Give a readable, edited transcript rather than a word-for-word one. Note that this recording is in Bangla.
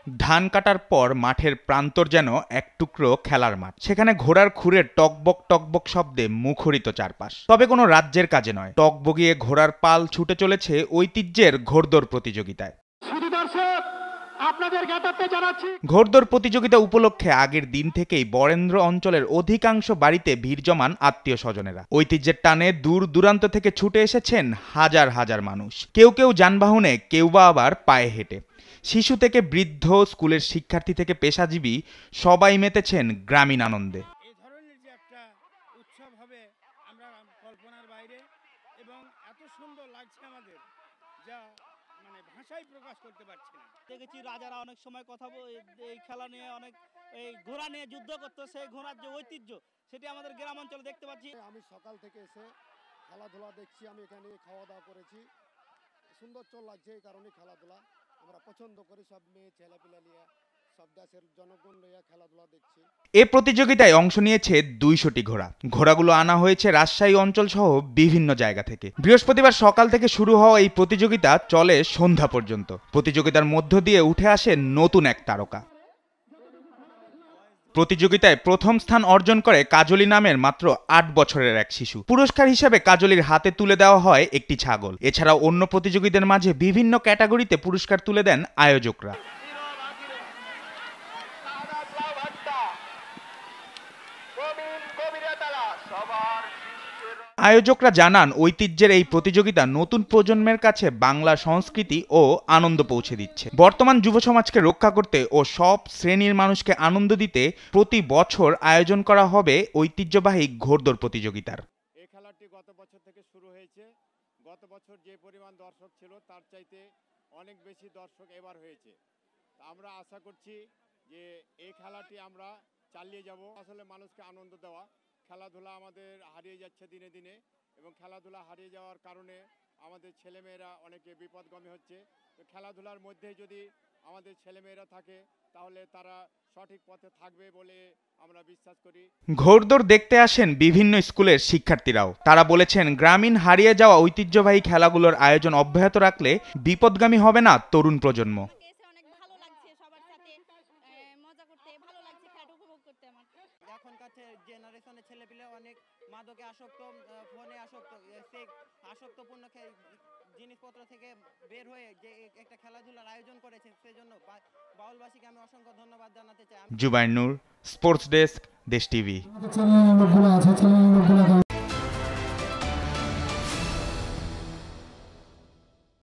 ধান কাটার পর মাঠের প্রান্তর যেন এক টুকরো খেলার মাঠ। সেখানে ঘোড়ার খুরের টকবক টকবক শব্দে মুখরিত চারপাশ। তবে কোনো রাজ্যের কাজে নয়, টকবগিয়ে ঘোড়ার পাল ছুটে চলেছে ঐতিহ্যের ঘোড়দৌড় প্রতিযোগিতায়। ঘোড়দৌড় প্রতিযোগিতা উপলক্ষে আগের দিন থেকেই বরেন্দ্র অঞ্চলের অধিকাংশ বাড়িতে ভিড় জমান আত্মীয় স্বজনেরা। ঐতিহ্যের টানে দূর দূরান্ত থেকে ছুটে এসেছেন হাজার হাজার মানুষ। কেউ কেউ যানবাহনে, কেউ বা আবার পায়ে হেঁটে। শিশু থেকে বৃদ্ধ, স্কুলের শিক্ষার্থী থেকে পেশাজীবী সবাই মেতেছেন গ্রামীণ আনন্দে। এই ধরনের যে একটা উৎসব হবে আমরা কল্পনার বাইরে, এবং এত সুন্দর লাগছে আমাদের, যা মানে ভাষায় প্রকাশ করতে পারছি না। দেখেছি রাজারা অনেক সময় কথা এই খেলা নিয়ে অনেক এই ঘোড়া নিয়ে যুদ্ধ করতো, সেই ঘোড়ার যে ঐতিহ্য সেটি আমাদের গ্রাম অঞ্চলে দেখতে পাচ্ছি। আমি সকাল থেকে এসে খেলাধুলা দেখছি, আমি এখানে খাওয়া দাওয়া করেছি, সুন্দর চল লাগছে। এই কারণে খেলাধুলা আমরা পছন্দ করি, সব মেয়ে ছেলেপিলা নিয়ে, সব দেশের জনগণ নিয়ে খেলাধুলা দেখছি। এ প্রতিযোগিতায় অংশ নিয়েছে 200টি ঘোড়া। ঘোড়াগুলো আনা হয়েছে রাজশাহী অঞ্চল সহ বিভিন্ন জায়গা থেকে। বৃহস্পতিবার সকাল থেকে শুরু হওয়া এই প্রতিযোগিতা চলে সন্ধ্যা পর্যন্ত। প্রতিযোগিতার মধ্য দিয়ে উঠে আসে নতুন এক তারকা। প্রতিযোগিতায় প্রথম স্থান অর্জন করে কাজলী নামের মাত্র 8 বছরের এক শিশু। পুরস্কার হিসেবে কাজলীর হাতে তুলে দেওয়া হয় একটি ছাগল। এছাড়াও অন্য প্রতিযোগীদের মাঝে বিভিন্ন ক্যাটাগরিতে পুরস্কার তুলে দেন আয়োজকরা। আয়োজকরা জানান, ঐতিহ্যের এই প্রতিযোগিতা নতুন প্রজন্মের কাছে বাংলা সংস্কৃতি ও আনন্দ পৌঁছে দিচ্ছে। বর্তমান যুব সমাজকে রক্ষা করতে ও সব শ্রেণীর মানুষকে আনন্দ দিতে প্রতি বছর আয়োজন করা হবে ঐতিহ্যবাহী ঘোড়দৌড় প্রতিযোগিতার। এই খেলাটি গত বছর থেকে শুরু হয়েছে। গত বছর যে পরিমাণ দর্শক ছিল তার চাইতে অনেক বেশি দর্শক এবার হয়েছে। আমরা আশা করছি যে এই খেলাটি আমরা চালিয়ে যাব। আসলে মানুষকে আনন্দ দেওয়া, খেলাধুলা আমাদের হারিয়ে যাচ্ছে দিনে দিনে, এবং খেলাধুলা হারিয়ে যাওয়ার কারণে আমাদের ছেলেমেয়েরা অনেকে বিপদগামী হচ্ছে। তো খেলাধুলার মধ্যে যদি আমাদের ছেলেমেয়েরা থাকে তাহলে তারা সঠিক পথে থাকবে বলে আমরা বিশ্বাস করি। ঘোড়দৌড় দেখতে আসেন বিভিন্ন স্কুলের শিক্ষার্থীরাও। তারা বলেছেন, গ্রামীণ হারিয়ে যাওয়া ঐতিহ্যবাহী খেলাগুলোর আয়োজন অব্যাহত রাখলে বিপদগামী হবে না তরুণ প্রজন্ম। এখনকার জেনারেশনের ছেলেপিলে অনেক মাদকে আসক্ত, ফোনে আসক্ত, সেই আসক্তপূর্ণ জিনিসপত্র থেকে বের হয়ে যে একটা খেলাধুলার আয়োজন করেছে, সেজন্য বাউলবাসীকে আমি অসংখ্য ধন্যবাদ জানাতে চাই। জুবাইর নূর, স্পোর্টস ডেস্ক, দেশ টিভি।